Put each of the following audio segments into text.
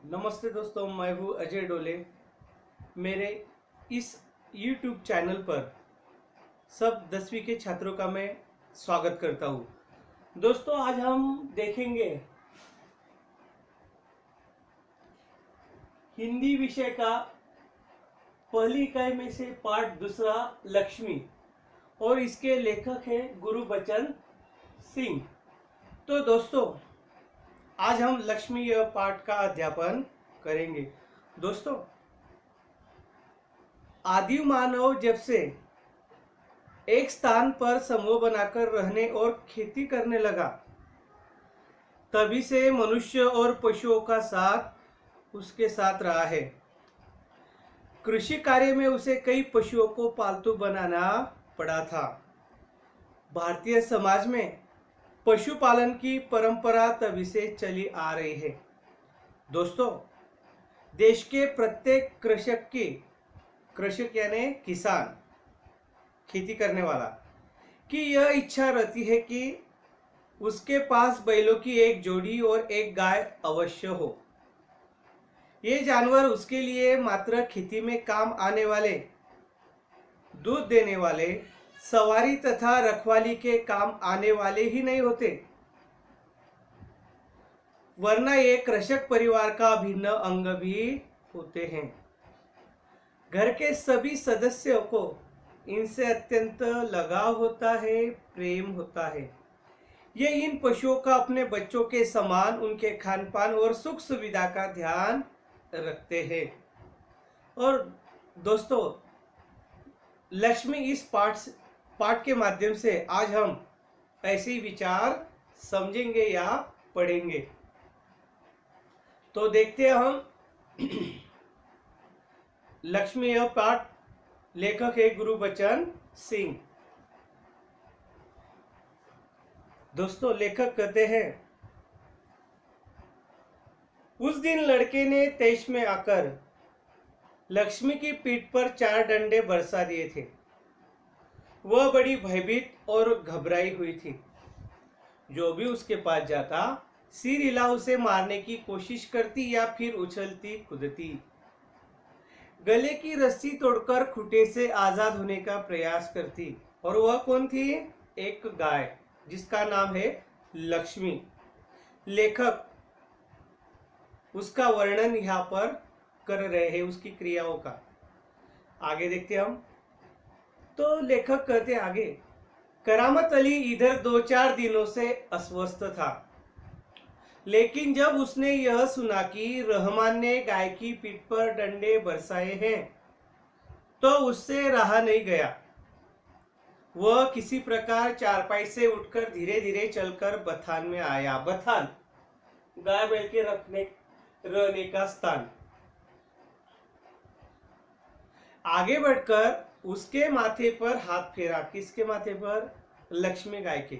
नमस्ते दोस्तों, मैं हूँ अजय डोले। मेरे इस YouTube चैनल पर सब 10वीं के छात्रों का मैं स्वागत करता हूँ। दोस्तों, आज हम देखेंगे हिंदी विषय का पहली इकाई में से पाठ दूसरा लक्ष्मी, और इसके लेखक हैं गुरबचन सिंह। तो दोस्तों, आज हम लक्ष्मी यह पाठ का अध्यापन करेंगे। दोस्तों, आदि मानव जब से एक स्थान पर समूह बनाकर रहने और खेती करने लगा, तभी से मनुष्य और पशुओं का साथ उसके साथ रहा है। कृषि कार्य में उसे कई पशुओं को पालतू बनाना पड़ा था। भारतीय समाज में पशुपालन की परंपरा तभी से चली आ रही है। दोस्तों, देश के प्रत्येक कृषक यानी किसान, खेती करने वाला की यह इच्छा रहती है कि उसके पास बैलों की एक जोड़ी और एक गाय अवश्य हो। ये जानवर उसके लिए मात्र खेती में काम आने वाले, दूध देने वाले, सवारी तथा रखवाली के काम आने वाले ही नहीं होते, वरना ये कृषक परिवार का अभिन्न अंग भी होते हैं। घर के सभी सदस्यों को इनसे अत्यंत लगाव होता है, प्रेम होता है। ये इन पशुओं का अपने बच्चों के समान उनके खान पान और सुख सुविधा का ध्यान रखते हैं। और दोस्तों, लक्ष्मी इस पाठ के माध्यम से आज हम ऐसे ही विचार समझेंगे या पढ़ेंगे। तो देखते हैं हम लक्ष्मी यह पाठ। लेखक है गुरबचन सिंह। दोस्तों, लेखक कहते हैं, उस दिन लड़के ने तेज में आकर लक्ष्मी की पीठ पर 4 डंडे बरसा दिए थे। वह बड़ी भयभीत और घबराई हुई थी। जो भी उसके पास जाता, सिर हिला उसे मारने की कोशिश करती या फिर उछलती कूदती, गले की रस्सी तोड़कर खूंटे से आजाद होने का प्रयास करती। और वह कौन थी? एक गाय, जिसका नाम है लक्ष्मी। लेखक उसका वर्णन यहाँ पर कर रहे हैं, उसकी क्रियाओं का। आगे देखते हम। तो लेखक कहते आगे, करामत अली इधर 2-4 दिनों से अस्वस्थ था, लेकिन जब उसने यह सुना कि रहमान ने गाय की पीठ पर डंडे बरसाए हैं, तो उससे रहा नहीं गया। वह किसी प्रकार चारपाई से उठकर धीरे धीरे चलकर बथान में आया। बथान गाय बैल के रहने का स्थान। आगे बढ़कर उसके माथे पर हाथ फेरा। किसके माथे पर? लक्ष्मी गाय के।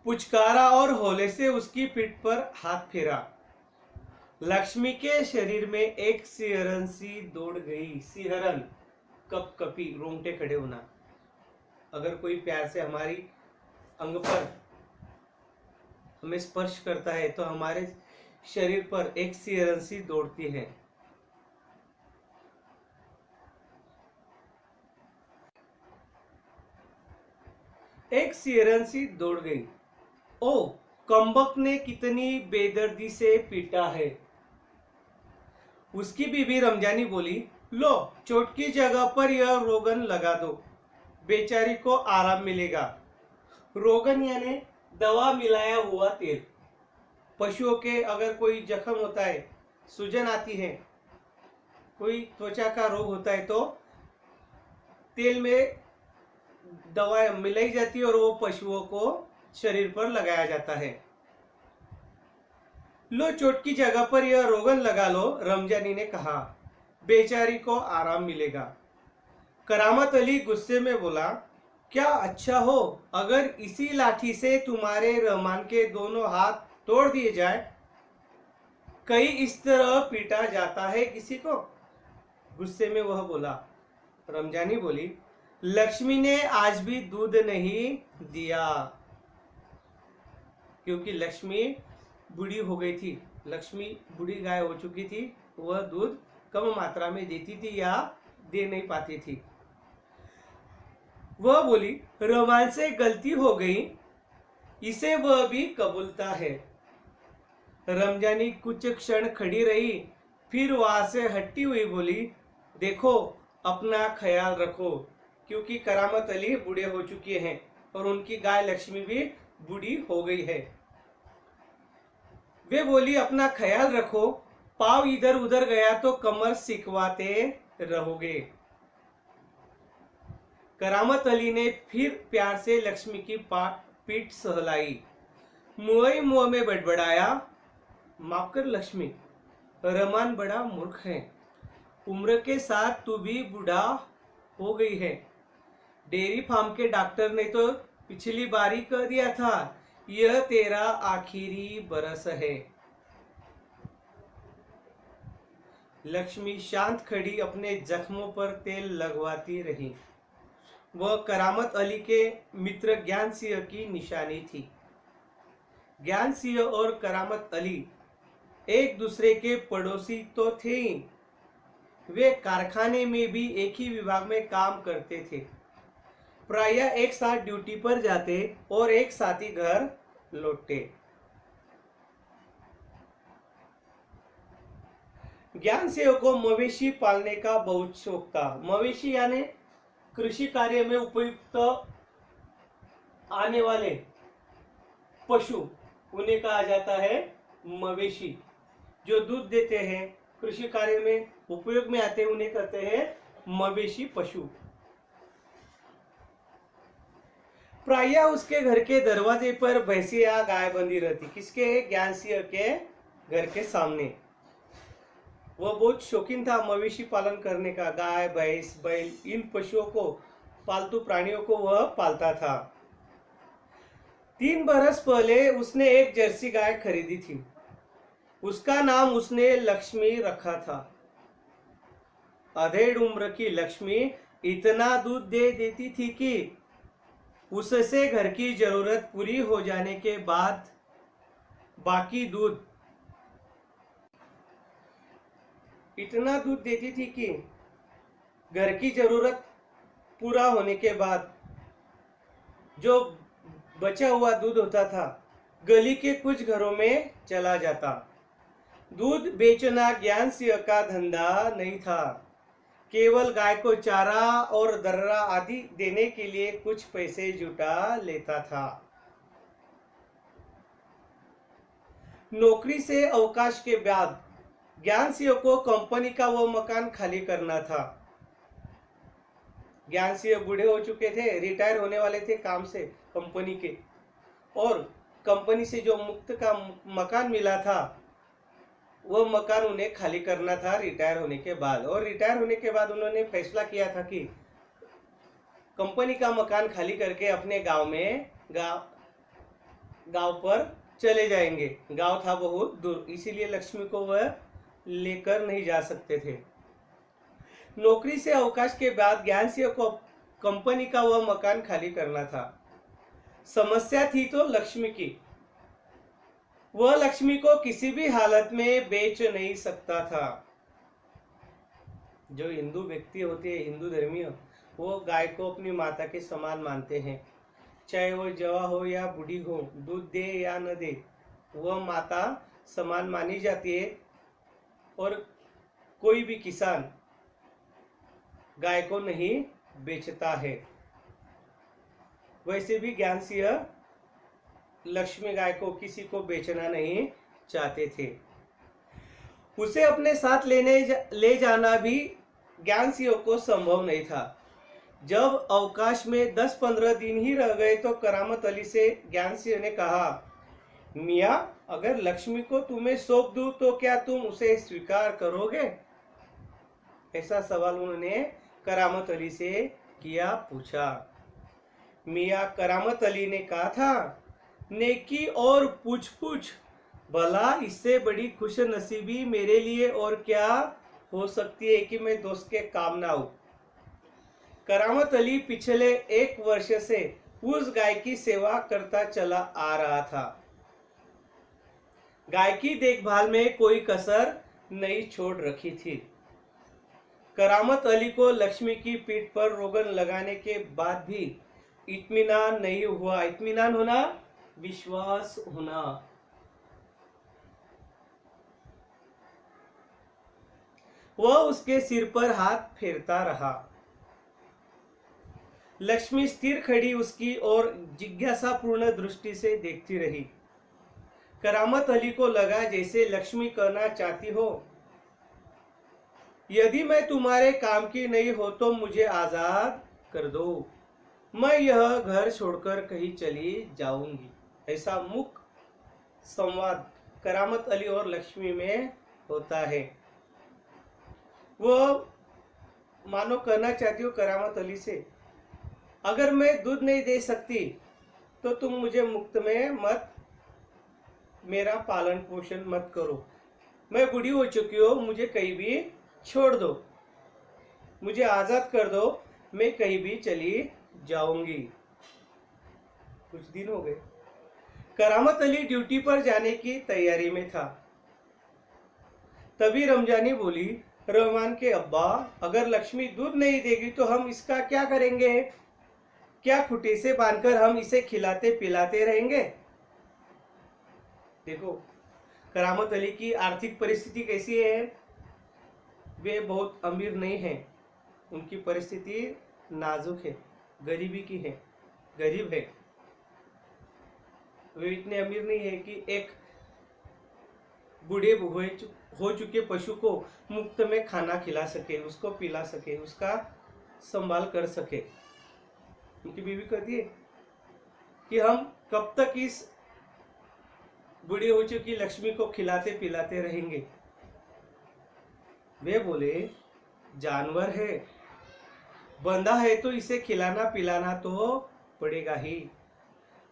पुचकारा और होले से उसकी पीठ पर हाथ फेरा। लक्ष्मी के शरीर में एक सिहरन सी दौड़ गई। सिहरन, कपकपी, रोंगटे खड़े होना। अगर कोई प्यार से हमारी अंग पर हमें स्पर्श करता है तो हमारे शरीर पर एक सिहरन सी दौड़ती है। एक सिहरन सी दौड़ गई। ओ, कम्बक ने कितनी बेदर्दी से पीटा है। उसकी बीवी रमजानी बोली, लो, चोट की जगह पर यह रोगन लगा दो, बेचारी को आराम मिलेगा। रोगन यानी दवा मिलाया हुआ तेल। पशुओं के अगर कोई जख्म होता है, सूजन आती है, कोई त्वचा का रोग होता है, तो तेल में दवा मिलाई जाती है और वो पशुओं को शरीर पर लगाया जाता है। लो, चोट की जगह पर यह रोगन लगा लो, रमजानी ने कहा, बेचारी को आराम मिलेगा। करामत अली गुस्से में बोला, क्या अच्छा हो अगर इसी लाठी से तुम्हारे रहमान के दोनों हाथ तोड़ दिए जाए? कहीं इस तरह पीटा जाता है किसी को? गुस्से में वह बोला। रमजानी बोली, लक्ष्मी ने आज भी दूध नहीं दिया, क्योंकि लक्ष्मी बूढ़ी हो गई थी। लक्ष्मी बूढ़ी गाय हो चुकी थी। वह दूध कम मात्रा में देती थी या दे नहीं पाती थी। वह बोली, रमान से गलती हो गई, इसे वह भी कबूलता है। रमजानी कुछ क्षण खड़ी रही, फिर वहां से हटती हुई बोली, देखो अपना ख्याल रखो, क्योंकि करामत अली बूढ़े हो चुके हैं और उनकी गाय लक्ष्मी भी बूढ़ी हो गई है। वे बोली, अपना ख्याल रखो, पाव इधर उधर गया तो कमर सिकवाते रहोगे। करामत अली ने फिर प्यार से लक्ष्मी की पीठ सहलाई। मुंह ही मुंह में बड़बड़ाया, माफ कर लक्ष्मी, रमान बड़ा मूर्ख है। उम्र के साथ तू भी बूढ़ा हो गई है। डेयरी फार्म के डॉक्टर ने तो पिछली बार ही कह दिया था, यह तेरा आखिरी बरस है। लक्ष्मी शांत खड़ी अपने जख्मों पर तेल लगवाती रही। वह करामत अली के मित्र ज्ञान सिंह की निशानी थी। ज्ञान सिंह और करामत अली एक दूसरे के पड़ोसी तो थे ही, वे कारखाने में भी एक ही विभाग में काम करते थे। प्रायः एक साथ ड्यूटी पर जाते और एक साथ ही घर लौटते। ज्ञान सिंह को मवेशी पालने का बहुत शौक था। मवेशी यानी कृषि कार्य में उपयुक्त आने वाले पशु, उन्हें कहा जाता है मवेशी। जो दूध देते हैं, कृषि कार्य में उपयोग में आते हैं, उन्हें कहते हैं मवेशी पशु। प्रायः उसके घर के दरवाजे पर भैंसी या गाय बंधी रहती। किसके? ज्ञान सिंह के घर के सामने। वह बहुत शौकीन था मवेशी पालन करने का। गाय, भैंस, बैल, इन पशुओं को, पालतू प्राणियों को वह पालता था। 3 बरस पहले उसने एक जर्सी गाय खरीदी थी। उसका नाम उसने लक्ष्मी रखा था। अधेड़ उम्र की लक्ष्मी इतना दूध दे देती थी कि उससे घर की जरूरत पूरी हो जाने के बाद बाकी दूध, इतना दूध देती थी कि घर की जरूरत पूरा होने के बाद जो बचा हुआ दूध होता था, गली के कुछ घरों में चला जाता। दूध बेचना ज्ञान सिंह का धंधा नहीं था। केवल गाय को चारा और दर्रा आदि देने के लिए कुछ पैसे जुटा लेता था। नौकरी से अवकाश के बाद ज्ञान सिंह को कंपनी का वो मकान खाली करना था। ज्ञान सिंह बूढ़े हो चुके थे, रिटायर होने वाले थे काम से, कंपनी के, और कंपनी से जो मुक्त का मकान मिला था, वो मकान उन्हें खाली करना था रिटायर होने के बाद। और रिटायर होने के बाद उन्होंने फैसला किया था कि कंपनी का मकान खाली करके अपने गांव में गांव पर चले जाएंगे। गांव था बहुत दूर, इसीलिए लक्ष्मी को वह लेकर नहीं जा सकते थे। नौकरी से अवकाश के बाद ज्ञान सिंह को कंपनी का वह मकान खाली करना था। समस्या थी तो लक्ष्मी की। वह लक्ष्मी को किसी भी हालत में बेच नहीं सकता था। जो हिंदू व्यक्ति होते हैं, हिंदू धर्मीय, वो गाय को अपनी माता के समान मानते हैं। चाहे वो जवा हो या बूढ़ी हो, दूध दे या न दे, वह माता समान मानी जाती है। और कोई भी किसान गाय को नहीं बेचता है। वैसे भी ज्ञान सिंह लक्ष्मी गाय को किसी को बेचना नहीं चाहते थे। उसे अपने साथ ले जाना भी ज्ञान सिंह को संभव नहीं था। जब अवकाश में 10-15 दिन ही रह गए तो करामत अली से ज्ञान सिंह ने कहा, मियाँ, अगर लक्ष्मी को तुम्हें सौंप दूं तो क्या तुम उसे स्वीकार करोगे? ऐसा सवाल उन्होंने करामत अली से किया, पूछा। मियाँ करामत अली ने कहा था, नेकी और पूछ पूछ, भला इससे बड़ी खुश नसीबी मेरे लिए और क्या हो सकती है कि मैं दोस्त के काम ना आऊं। करामत अली पिछले 1 वर्ष से उस गाय की सेवा करता चला आ रहा था। गाय की देखभाल में कोई कसर नहीं छोड़ रखी थी। करामत अली को लक्ष्मी की पीठ पर रोगन लगाने के बाद भी इत्मीनान नहीं हुआ। इत्मीनान होना, विश्वास होना। वह उसके सिर पर हाथ फेरता रहा। लक्ष्मी स्थिर खड़ी उसकी ओर जिज्ञासापूर्ण दृष्टि से देखती रही। करामत अली को लगा जैसे लक्ष्मी कहना चाहती हो, यदि मैं तुम्हारे काम की नहीं हो तो मुझे आजाद कर दो, मैं यह घर छोड़कर कहीं चली जाऊंगी। ऐसा मुख संवाद करामत अली और लक्ष्मी में होता है। वो मानो कहना चाहती हो करामत अली से, अगर मैं दूध नहीं दे सकती तो तुम मुझे मुफ्त में मत, मेरा पालन पोषण मत करो। मैं बूढ़ी हो चुकी हूँ, मुझे कहीं भी छोड़ दो, मुझे आजाद कर दो, मैं कहीं भी चली जाऊंगी। कुछ दिन हो गए। करामत अली ड्यूटी पर जाने की तैयारी में था। तभी रमजानी बोली, रहमान के अब्बा, अगर लक्ष्मी दूध नहीं देगी तो हम इसका क्या करेंगे? क्या खुटे से बांधकर हम इसे खिलाते पिलाते रहेंगे? देखो करामत अली की आर्थिक परिस्थिति कैसी है। वे बहुत अमीर नहीं हैं, उनकी परिस्थिति नाजुक है, गरीबी की है, गरीब है। वे इतने अमीर नहीं है कि एक बूढ़े हो चुके पशु को मुफ्त में खाना खिला सके, उसको पिला सके, उसका संभाल कर सके। उनकी बीवी कहती है कि हम कब तक इस बूढ़ी हो चुकी लक्ष्मी को खिलाते पिलाते रहेंगे? वे बोले, जानवर है, बंधा है तो इसे खिलाना पिलाना तो पड़ेगा ही।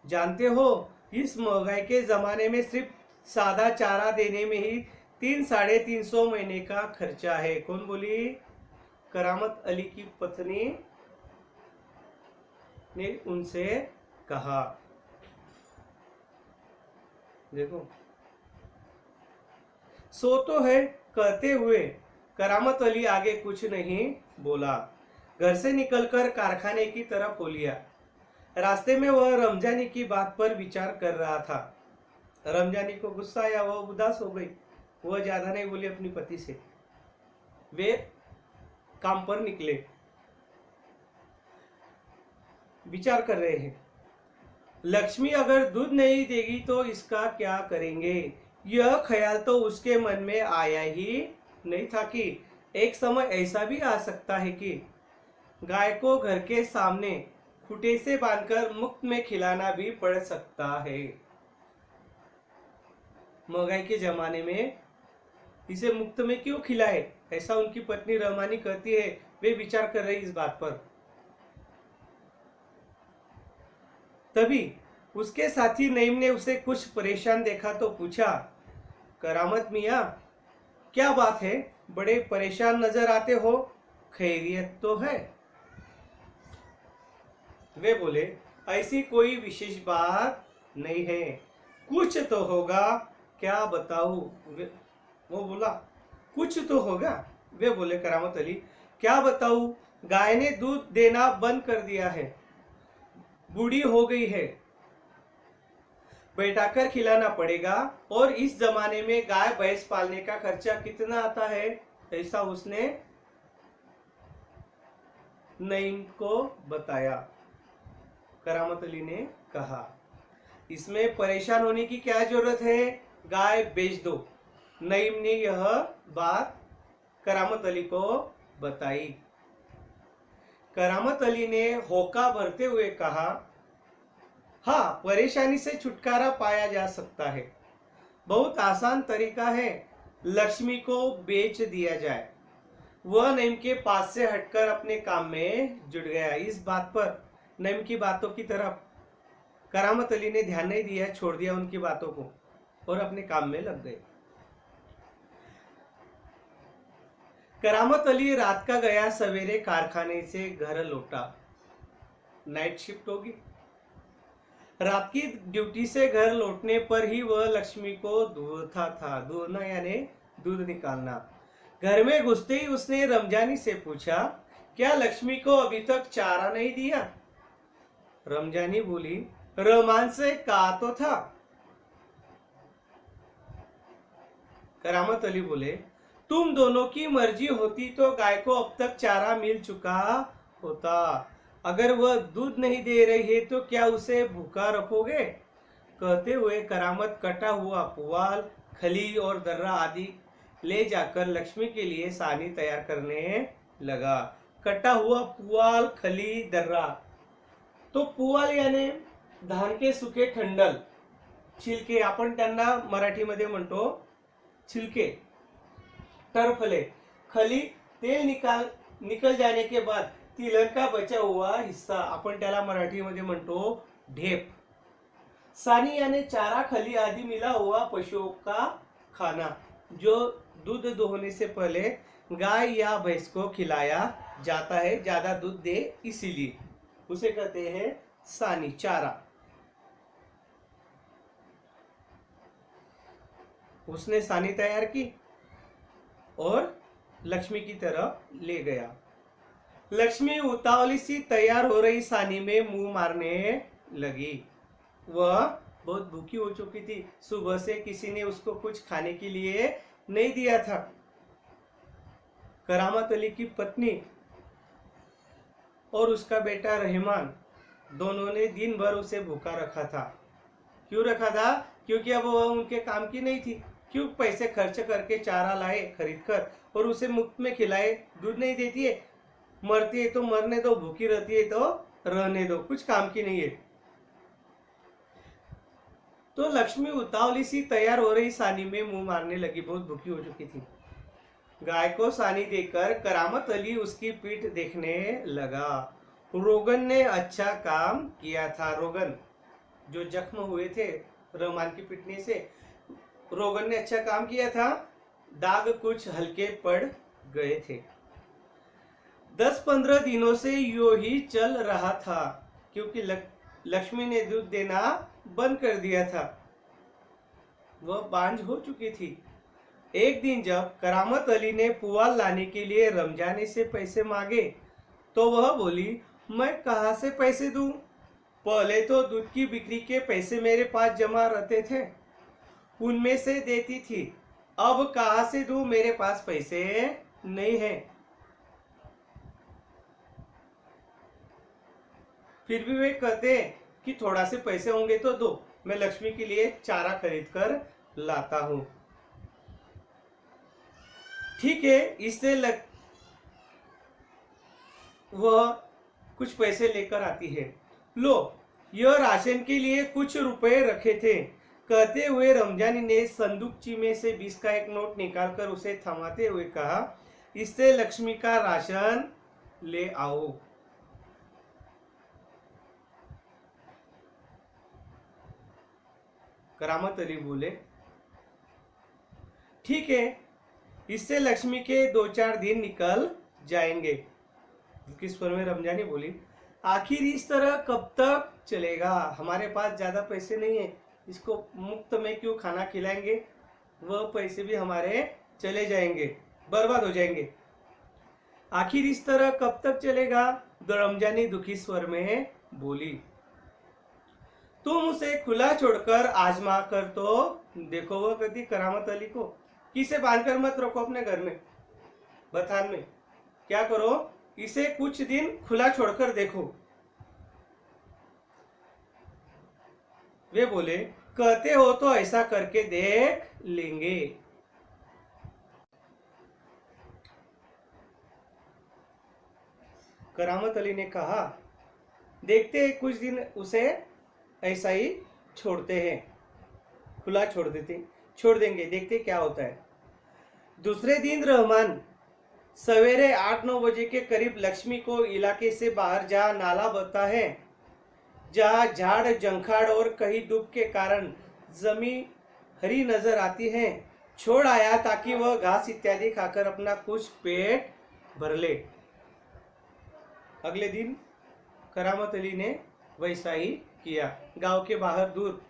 जानते हो इस महंगाई के जमाने में सिर्फ सादा चारा देने में ही 300-350 महीने का खर्चा है। कौन बोली? करामत अली की पत्नी ने उनसे कहा। देखो सो तो है कहते हुए करामत अली आगे कुछ नहीं बोला। घर से निकलकर कारखाने की तरफ हो लिया। रास्ते में वह रमजानी की बात पर विचार कर रहा था। रमजानी को गुस्सा आया, वह उदास हो गई। वह ज्यादा नहीं बोली अपनी पति से। वे काम पर निकले, विचार कर रहे हैं, लक्ष्मी अगर दूध नहीं देगी तो इसका क्या करेंगे? यह ख्याल तो उसके मन में आया ही नहीं था कि एक समय ऐसा भी आ सकता है कि गाय को घर के सामने खूंटे से बांधकर मुफ्त में खिलाना भी पड़ सकता है। महंगाई के जमाने में इसे मुफ्त में क्यों खिलाए, ऐसा उनकी पत्नी रहमानी कहती है। वे विचार कर रही इस बात पर। तभी उसके साथी नईम ने उसे कुछ परेशान देखा तो पूछा, करामत मियाँ, क्या बात है, बड़े परेशान नजर आते हो, खैरियत तो है? वे बोले, ऐसी कोई विशेष बात नहीं है, कुछ तो होगा, क्या बताऊं? वो बोला, कुछ तो होगा। वे बोले, करामत अली, क्या बताऊं? गाय ने दूध देना बंद कर दिया है, बूढ़ी हो गई है, बैठाकर खिलाना पड़ेगा, और इस जमाने में गाय भैंस पालने का खर्चा कितना आता है, ऐसा उसने नईम को बताया। करामत अली ने कहा, इसमें परेशान होने की क्या जरूरत है, गाय बेच दो। नईम ने यह बात करामत अली को बताई। करामत अली ने होका भरते हुए कहा, हाँ, परेशानी से छुटकारा पाया जा सकता है। बहुत आसान तरीका है, लक्ष्मी को बेच दिया जाए। वह नईम के पास से हटकर अपने काम में जुट गया। इस बात पर नईम की बातों की तरफ करामत अली ने ध्यान नहीं दिया, छोड़ दिया उनकी बातों को और अपने काम में लग गए। करामत अली रात का गया, सवेरे कारखाने से घर लौटा। नाइट शिफ्ट होगी। रात की ड्यूटी से घर लौटने पर ही वह लक्ष्मी को दूधता था। दूधना यानी दूध निकालना। घर में घुसते ही उसने रमजानी से पूछा, क्या लक्ष्मी को अभी तक चारा नहीं दिया? रमजानी बोली, रहमान से कहा तो था। करामत अली बोले, तुम दोनों की मर्जी होती तो गाय को अब तक चारा मिल चुका होता। अगर वह दूध नहीं दे रही है तो क्या उसे भूखा रखोगे? कहते हुए करामत कटा हुआ पुआल, खली और दर्रा आदि ले जाकर लक्ष्मी के लिए सानी तैयार करने लगा। कटा हुआ पुआल, खली, दर्रा। तो पुआल याने धान के सुके खंडल, छिलके, आपण त्यांना मराठीमध्ये म्हणतो छिलके, टरफले। खली तेल निकल जाने के बाद तिलहन का बचा हुआ हिस्सा, आपण त्याला मराठीमध्ये म्हणतो ढेप। सानी यानी चारा, खली आदि मिला हुआ पशुओं का खाना, जो दूध दोहने से पहले गाय या भैंस को खिलाया जाता है, ज्यादा दूध दे इसीलिए उसे कहते हैं सानी, चारा। उसने सानी तैयार की और लक्ष्मी की तरफ ले गया। लक्ष्मी उतावली सी तैयार हो रही सानी में मुंह मारने लगी। वह बहुत भूखी हो चुकी थी। सुबह से किसी ने उसको कुछ खाने के लिए नहीं दिया था। करामत अली की पत्नी और उसका बेटा रहमान दोनों ने दिन भर उसे भूखा रखा था। क्यों रखा था? क्योंकि अब वह उनके काम की नहीं थी। क्यों पैसे खर्च करके चारा लाए खरीद कर और उसे मुफ्त में खिलाए? दूध नहीं देती है, मरती है तो मरने दो, भूखी रहती है तो रहने दो, कुछ काम की नहीं है। तो लक्ष्मी उतावली सी तैयार हो रही सानी में मुंह मारने लगी। बहुत भूखी हो चुकी थी। गाय को सानी देकर करामत अली उसकी पीठ देखने लगा। रोगन ने अच्छा काम किया था। रोगन जो जख्म हुए थे रहमान की पिटने से, रोगन ने अच्छा काम किया था। दाग कुछ हल्के पड़ गए थे। 10-15 दिनों से यूं ही चल रहा था, क्योंकि लक्ष्मी ने दूध देना बंद कर दिया था। वह बांझ हो चुकी थी। एक दिन जब करामत अली ने पुआल लाने के लिए रमजानी से पैसे मांगे तो वह बोली, मैं कहाँ से पैसे दूं? पहले तो दूध की बिक्री के पैसे मेरे पास जमा रहते थे, उनमें से देती थी। अब कहाँ से दूं? मेरे पास पैसे नहीं हैं। फिर भी वे कहते कि थोड़ा से पैसे होंगे तो दो, मैं लक्ष्मी के लिए चारा खरीद कर लाता हूं। ठीक है, इससे वह कुछ पैसे लेकर आती है। लो, यह राशन के लिए कुछ रुपए रखे थे। कहते हुए रमजानी ने संदूकची में से 20 का एक नोट निकालकर उसे थमाते हुए कहा, इससे लक्ष्मी का राशन ले आओ। करामत अली बोले, ठीक है, इससे लक्ष्मी के 2-4 दिन निकल जाएंगे। किस स्वर में रमजानी बोली, आखिर इस तरह कब तक चलेगा? हमारे पास ज्यादा पैसे नहीं है, इसको मुफ्त में क्यों खाना खिलाएंगे? वह पैसे भी हमारे चले जाएंगे, बर्बाद हो जाएंगे। आखिर इस तरह कब तक चलेगा? रमजानी दुखी स्वर में बोली, तुम उसे खुला छोड़कर आजमा कर तो देखो। वह कहती करामत अली को, किसे बांधकर मत रखो अपने घर में, बथान में। क्या करो, इसे कुछ दिन खुला छोड़कर देखो। वे बोले, कहते हो तो ऐसा करके देख लेंगे। करामत अली ने कहा, देखते हैं, कुछ दिन उसे ऐसा ही छोड़ते हैं, खुला छोड़ देंगे, देखते क्या होता है। दूसरे दिन रहमान सवेरे 8-9 बजे के करीब लक्ष्मी को इलाके से बाहर जहाँ नाला बहता है, जहाँ झाड़ जंखाड़ और कहीं धूप के कारण जमीन हरी नजर आती है, छोड़ आया ताकि वह घास इत्यादि खाकर अपना कुछ पेट भर ले। अगले दिन करामत अली ने वैसा ही किया। गांव के बाहर दूर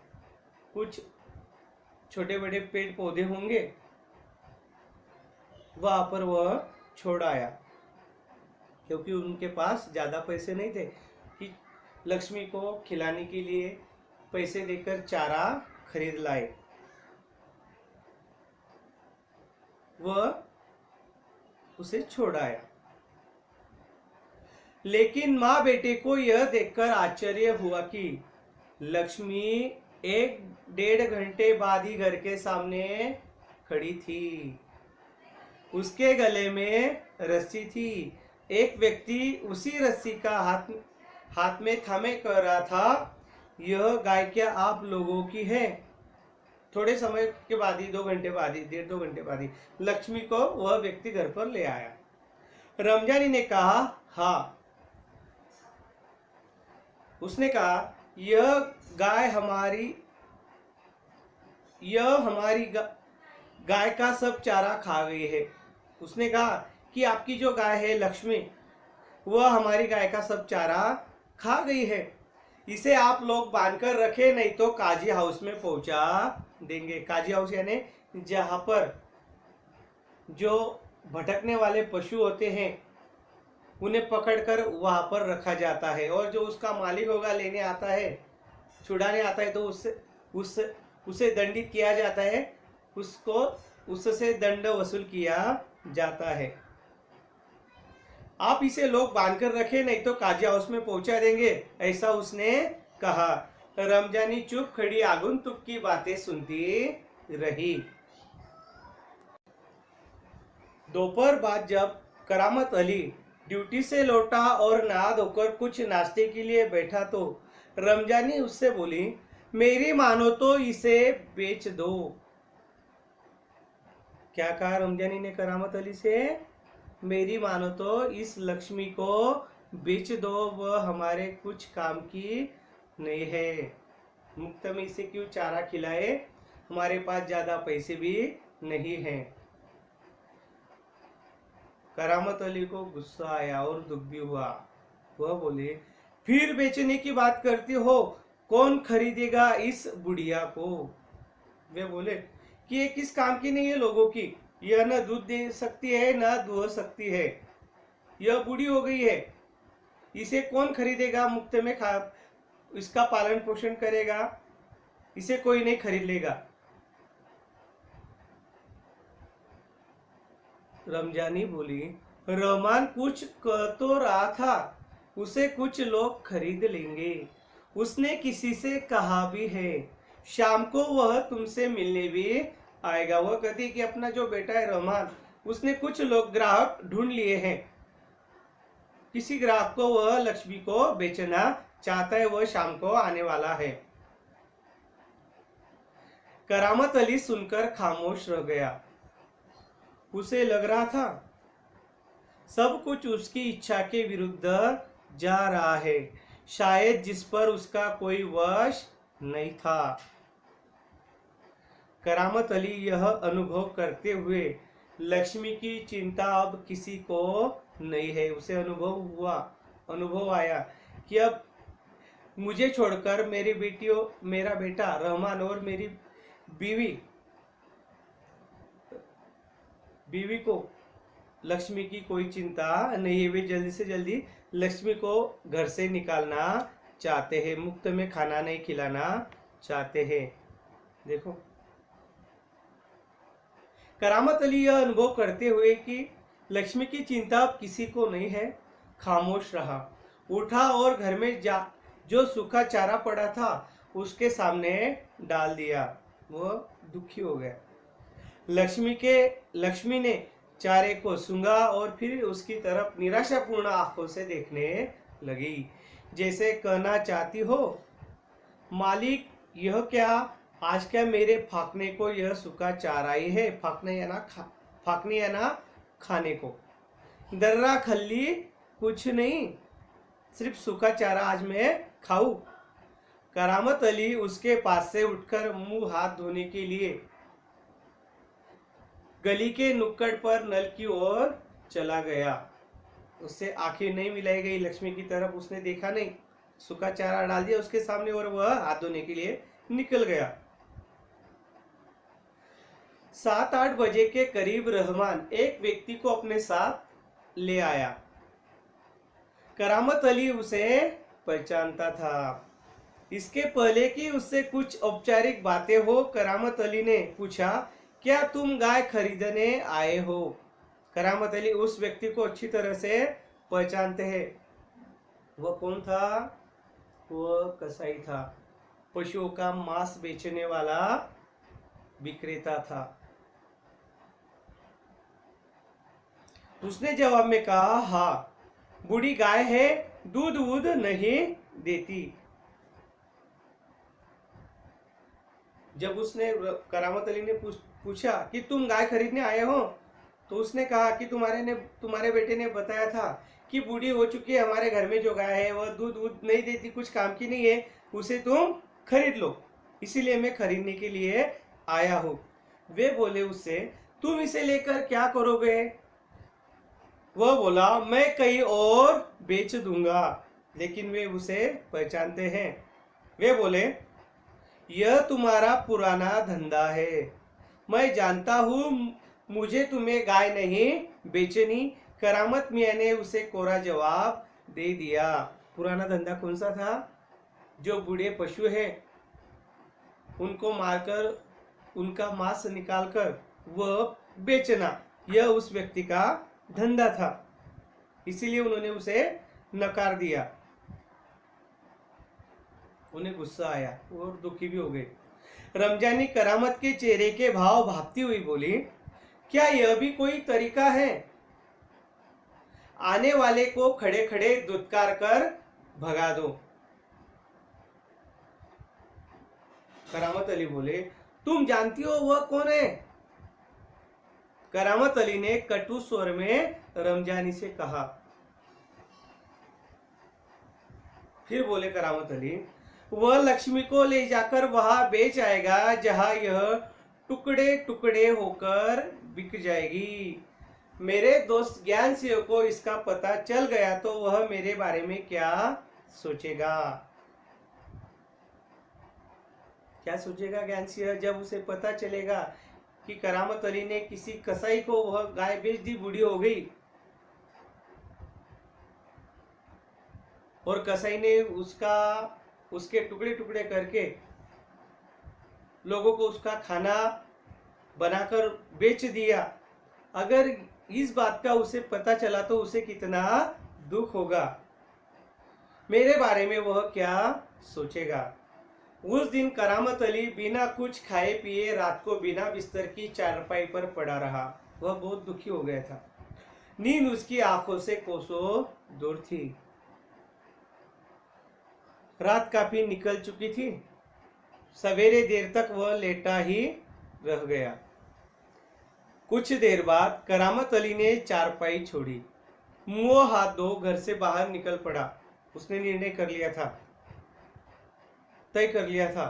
कुछ छोटे बड़े पेड़ पौधे होंगे, वहां पर वह छोड़ आया, क्योंकि उनके पास ज्यादा पैसे नहीं थे कि लक्ष्मी को खिलाने के लिए पैसे देकर चारा खरीद लाए। वह उसे छोड़ आया। लेकिन माँ बेटे को यह देखकर आश्चर्य हुआ कि लक्ष्मी 1-1.5 घंटे बाद ही घर के सामने खड़ी थी। उसके गले में रस्सी थी। एक व्यक्ति उसी रस्सी का हाथ में थामे कर रहा था, यह गाय क्या आप लोगों की है? थोड़े समय के बाद ही, 2 घंटे बाद ही, 1.5-2 घंटे बाद ही लक्ष्मी को वह व्यक्ति घर पर ले आया। रमजानी ने कहा, हाँ। उसने कहा, यह हमारी गाय का सब चारा खा गई है। उसने कहा कि आपकी जो गाय है लक्ष्मी, वह हमारी गाय का सब चारा खा गई है। इसे आप लोग बांध कर रखे, नहीं तो काजी हाउस में पहुंचा देंगे। काजी हाउस यानी जहां पर जो भटकने वाले पशु होते हैं उन्हें पकड़कर वहां पर रखा जाता है, और जो उसका मालिक होगा लेने आता है, छुड़ाने आता है, तो उसे दंडित किया जाता है, उससे दंड वसूल किया जाता है। आप इसे लोग बांधकर रखे, नहीं तो काजी हाउस में पहुंचा देंगे, ऐसा उसने कहा। रमजानी चुप खड़ी आगंतुक की बातें सुनती रही। दोपहर बाद जब करामत अली ड्यूटी से लौटा और नहा धोकर कुछ नाश्ते के लिए बैठा, तो रमजानी उससे बोली, मेरी मानो तो इसे बेच दो। क्या कहा रमजानी ने करामत अली से? मेरी मानो तो इस लक्ष्मी को बेच दो, वह हमारे कुछ काम की नहीं है। मुफ्त में इसे क्यों चारा खिलाए, हमारे पास ज्यादा पैसे भी नहीं हैं। करामत अली को गुस्सा आया और दुख भी हुआ। वह बोले, फिर बेचने की बात करती हो, कौन खरीदेगा इस बुढ़िया को? वे बोले कि ये किस काम की नहीं है लोगों की, यह न दूध दे सकती है न दुह सकती है, यह बूढ़ी हो गई है, इसे कौन खरीदेगा? मुफ्त में इसका पालन पोषण करेगा, इसे कोई नहीं खरीद लेगा। रमजानी बोली, रहमान कुछ कह तो रहा था, उसे कुछ लोग खरीद लेंगे, उसने किसी से कहा भी है, शाम को वह तुमसे मिलने भी आएगा। वह कहती कि अपना जो बेटा है रहमान, उसने कुछ लोग ग्राहक ढूंढ लिए हैं, किसी ग्राहक को वह लक्ष्मी को बेचना चाहता है, वह शाम को आने वाला है। करामत अली सुनकर खामोश रह गया। उसे लग रहा था सब कुछ उसकी इच्छा के विरुद्ध जा रहा है, शायद जिस पर उसका कोई वश नहीं था। करामत अली यह अनुभव करते हुए लक्ष्मी की चिंता अब किसी को नहीं है। उसे अनुभव आया कि अब मुझे छोड़कर मेरा बेटा रहमान और मेरी बीवी को लक्ष्मी की कोई चिंता नहीं है। वे जल्दी से जल्दी लक्ष्मी को घर से निकालना चाहते हैं, मुफ्त में खाना नहीं खिलाना चाहते हैं। देखो, करामत अली यह अनुभव करते हुए कि लक्ष्मी की चिंता अब किसी को नहीं है, खामोश रहा। उठा और घर में जो सूखा चारा पड़ा था उसके सामने डाल दिया। वो दुखी हो गया। लक्ष्मी ने चारे को सूंघा और फिर उसकी तरफ निराशापूर्ण आंखों से देखने लगी, जैसे कहना चाहती हो, मालिक यह क्या, आज क्या मेरे फाकने को यह सूखा चारा ही है? फाकने या ना खाने को, दर्रा खल्ली कुछ नहीं, सिर्फ सूखा चारा आज मैं खाऊं? करामत अली उसके पास से उठकर मुंह हाथ धोने के लिए गली के नुक्कड़ पर नल की ओर चला गया। उससे आंखें नहीं मिलाई गई, लक्ष्मी की तरफ उसने देखा नहीं। सूखा चारा डाल दिया उसके सामने और वह हाथ धोने के लिए निकल गया। 7-8 बजे के करीब रहमान एक व्यक्ति को अपने साथ ले आया। करामत अली उसे पहचानता था। इसके पहले कि उससे कुछ औपचारिक बातें हो, करामत अली ने पूछा, क्या तुम गाय खरीदने आए हो? करामत अली उस व्यक्ति को अच्छी तरह से पहचानते हैं। वह कौन था? वह कसाई था, पशुओं का मांस बेचने वाला विक्रेता था। उसने जवाब में कहा, हाँ, बूढ़ी गाय है, दूध वूध नहीं देती। जब उसने करामत अली ने पूछा कि तुम गाय खरीदने आए हो, तो उसने कहा कि तुम्हारे बेटे ने बताया था कि बूढ़ी हो चुकी है, हमारे घर में जो गाय है वह दूध वूध नहीं देती, कुछ काम की नहीं है, उसे तुम खरीद लो, इसीलिए मैं खरीदने के लिए आया हूँ। वे बोले उससे, तुम इसे लेकर क्या करोगे? वह बोला, मैं कहीं और बेच दूंगा। लेकिन वे उसे पहचानते हैं। वे बोले, यह तुम्हारा पुराना धंधा है, मैं जानता हूं, मुझे तुम्हें गाय नहीं बेचनी। करामत मियाँ ने उसे कोरा जवाब दे दिया। पुराना धंधा कौन सा था? जो बूढ़े पशु हैं उनको मारकर उनका मांस निकालकर वह बेचना, यह उस व्यक्ति का धंधा था। इसीलिए उन्होंने उसे नकार दिया। उन्हें गुस्सा आया और दुखी भी हो गए। रमजानी करामत के चेहरे के भाव भापती हुई बोली, क्या यह भी कोई तरीका है? आने वाले को खड़े खड़े दुत्कार कर भगा दो। करामत अली बोले, तुम जानती हो वह कौन है? करामत अली ने कटु स्वर में रमजानी से कहा। फिर बोले करामत अली, वह लक्ष्मी को ले जाकर वहां बेच आएगा जहां यह टुकड़े टुकड़े होकर बिक जाएगी। मेरे दोस्त ज्ञान सिंह को इसका पता चल गया तो वह मेरे बारे में क्या सोचेगा? क्या सोचेगा ज्ञान सिंह जब उसे पता चलेगा कि करामत अली ने किसी कसाई को वह गाय बेच दी, बूढ़ी हो गई, और कसाई ने उसके टुकड़े टुकड़े करके लोगों को उसका खाना बनाकर बेच दिया। अगर इस बात का उसे पता चला तो उसे कितना दुख होगा, मेरे बारे में वह क्या सोचेगा? उस दिन करामत अली बिना कुछ खाए पिए रात को बिना बिस्तर की चारपाई पर पड़ा रहा। वह बहुत दुखी हो गया था। नींद उसकी आंखों से कोसों दूर थी। रात काफी निकल चुकी थी। सवेरे देर तक वह लेटा ही रह गया। कुछ देर बाद करामत अली ने चारपाई छोड़ी, मुंह हाथ धो घर से बाहर निकल पड़ा। उसने निर्णय तय कर लिया था।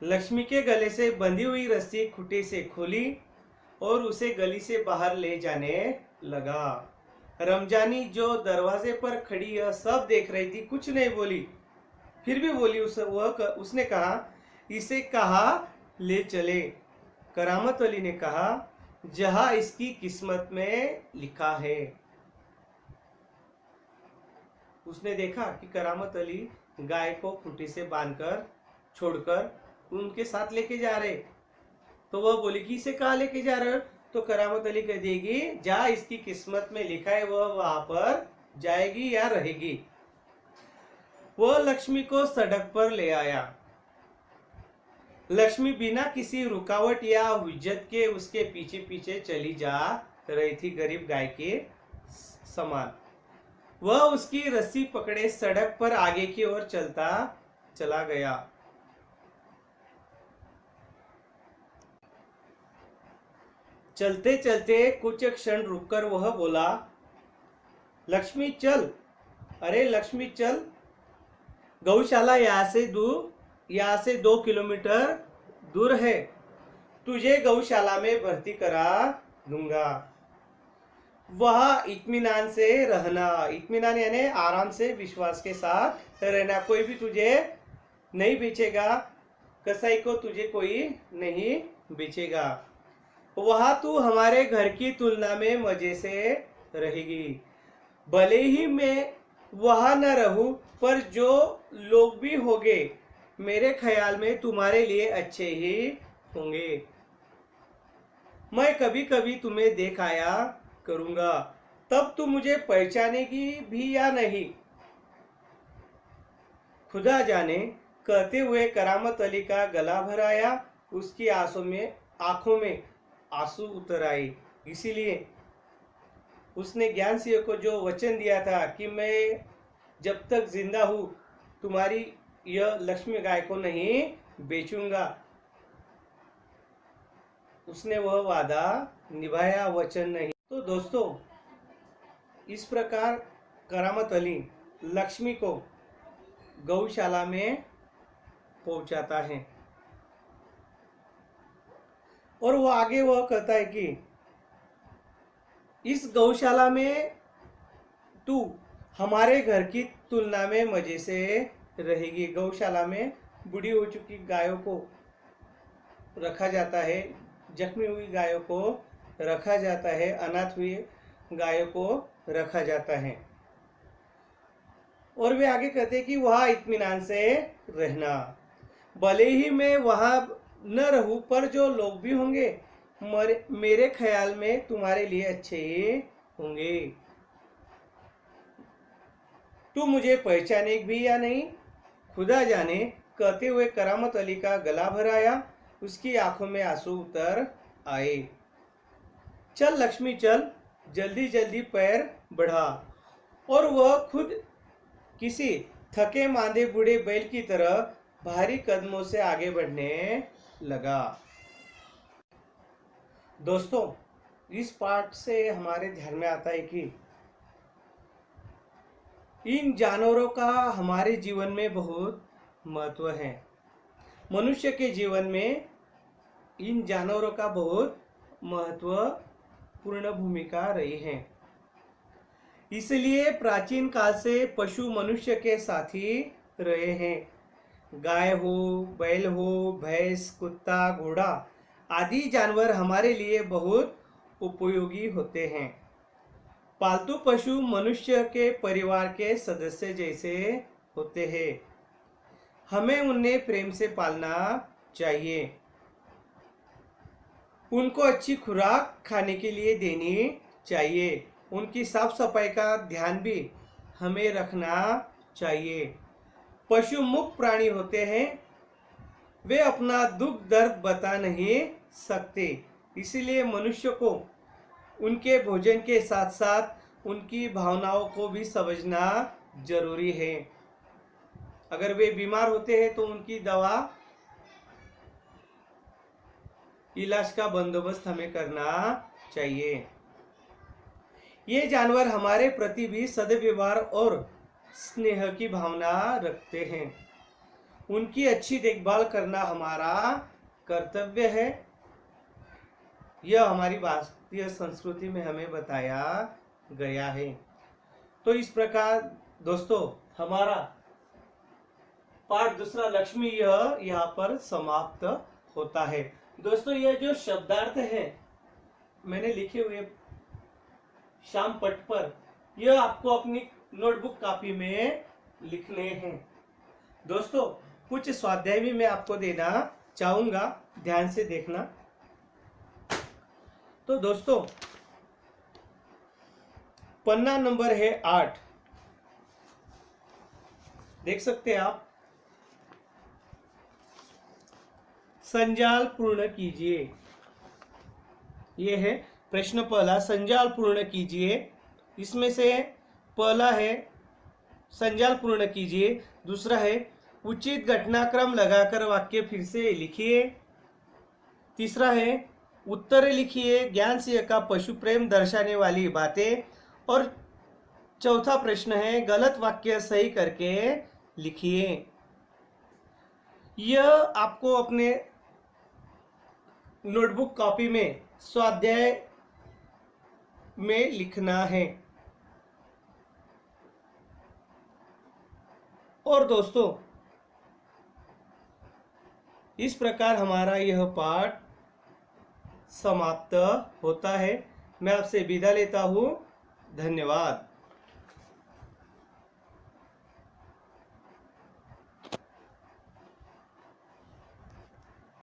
लक्ष्मी के गले से बंधी हुई रस्सी खूंटे से खोली और उसे गली से बाहर ले जाने लगा। रमजानी जो दरवाजे पर खड़ी यह सब देख रही थी, कुछ नहीं बोली। फिर भी बोली उसने कहा, इसे कहाँ ले चले? करामत अली ने कहा, जहां इसकी किस्मत में लिखा है। उसने देखा कि करामत अली गाय को खूंटी से बांधकर छोड़कर उनके साथ लेके जा रहे। तो वह बोली कि इसे कहाँ लेके जा रहे हो? तो करामत अली कह देगी, जहां इसकी किस्मत में लिखा है वह वहां पर जाएगी या रहेगी। वह लक्ष्मी को सड़क पर ले आया। लक्ष्मी बिना किसी रुकावट या हुज्जत के उसके पीछे पीछे चली जा रही थी, गरीब गाय के समान। वह उसकी रस्सी पकड़े सड़क पर आगे की ओर चला गया। चलते चलते कुछ क्षण रुककर वह बोला, लक्ष्मी चल, अरे लक्ष्मी चल, गौशाला यहाँ से 2 किलोमीटर दूर है, तुझे गौशाला में भर्ती करा दूंगा। वह इत्मीनान से रहना, इत्मीनान यानी आराम से विश्वास के साथ रहना, कोई भी तुझे नहीं बेचेगा, कसाई को तुझे कोई नहीं बेचेगा। वहां तू हमारे घर की तुलना में मजे से रहेगी। भले ही मैं वहां न रहूं, पर जो लोग भी होंगे मेरे ख्याल में तुम्हारे लिए अच्छे ही होंगे। मैं कभी कभी तुम्हें देख आया करूंगा, तब तुम मुझे पहचानेगी भी या नहीं, खुदा जाने। कहते हुए करामत अली का गला भर आया, उसकी आंखों में आंसू उतर आए। इसीलिए उसने ज्ञान सिंह को जो वचन दिया था कि मैं जब तक जिंदा हूं तुम्हारी यह लक्ष्मी गाय को नहीं बेचूंगा, उसने वह वादा निभाया, वचन नहीं। तो दोस्तों, इस प्रकार करामत अली लक्ष्मी को गौशाला में पहुंचाता है और वो आगे वह कहता है कि इस गौशाला में तू हमारे घर की तुलना में मजे से रहेगी। गौशाला में बूढ़ी हो चुकी गायों को रखा जाता है, जख्मी हुई गायों को रखा जाता है, अनाथ हुई गायों को रखा जाता है। और वे आगे कहते हैं कि वहां इत्मीनान से रहना। भले ही मैं वहां न रहूं, पर जो लोग भी होंगे मेरे ख्याल में तुम्हारे लिए अच्छे ही होंगे। तू मुझे पहचाने भी या नहीं, खुदा जाने। कहते हुए करामत अली का गला भर आया, उसकी आंखों में आंसू उतर आए। चल लक्ष्मी चल, जल्दी जल्दी पैर बढ़ा। और वह खुद किसी थके मांदे बूढ़े बैल की तरह भारी कदमों से आगे बढ़ने लगा। दोस्तों, इस पाठ से हमारे ध्यान में आता है कि इन जानवरों का हमारे जीवन में बहुत महत्व है। मनुष्य के जीवन में इन जानवरों का बहुत महत्वपूर्ण भूमिका रही है। इसलिए प्राचीन काल से पशु मनुष्य के साथी रहे हैं। गाय हो, बैल हो, भैंस, कुत्ता, घोड़ा आदि जानवर हमारे लिए बहुत उपयोगी होते हैं। पालतू पशु मनुष्य के परिवार के सदस्य जैसे होते हैं। हमें उन्हें प्रेम से पालना चाहिए, उनको अच्छी खुराक खाने के लिए देनी चाहिए, उनकी साफ सफाई का ध्यान भी हमें रखना चाहिए। पशु मुक्त प्राणी होते हैं, वे अपना दुख दर्द बता नहीं सकते, इसलिए मनुष्य को उनके भोजन के साथ साथ उनकी भावनाओं को भी समझना जरूरी है। अगर वे बीमार होते हैं तो उनकी दवा इलाज का बंदोबस्त हमें करना चाहिए। ये जानवर हमारे प्रति भी सद्व्यवहार और स्नेह की भावना रखते हैं। उनकी अच्छी देखभाल करना हमारा कर्तव्य है। यह हमारी भारतीय संस्कृति में हमें बताया गया है। तो इस प्रकार दोस्तों, हमारा पाठ दूसरा लक्ष्मी यह यहाँ पर समाप्त होता है। दोस्तों, यह जो शब्दार्थ है मैंने लिखे हुए शाम पट पर, यह आपको अपनी नोटबुक कॉपी में लिखने हैं। दोस्तों, कुछ स्वाध्याय भी मैं आपको देना चाहूंगा, ध्यान से देखना। तो दोस्तों, पन्ना नंबर है 8, देख सकते हैं आप। संजाल पूर्ण कीजिए, ये है प्रश्न पहला, संजाल पूर्ण कीजिए। इसमें से पहला है संजाल पूर्ण कीजिए, दूसरा है उचित घटनाक्रम लगाकर वाक्य फिर से लिखिए, तीसरा है उत्तर लिखिए ज्ञान सिंह का पशु प्रेम दर्शाने वाली बातें, और चौथा प्रश्न है गलत वाक्य सही करके लिखिए। यह आपको अपने नोटबुक कॉपी में स्वाध्याय में लिखना है। और दोस्तों, इस प्रकार हमारा यह पाठ समाप्त होता है। मैं आपसे विदा लेता हूँ। धन्यवाद।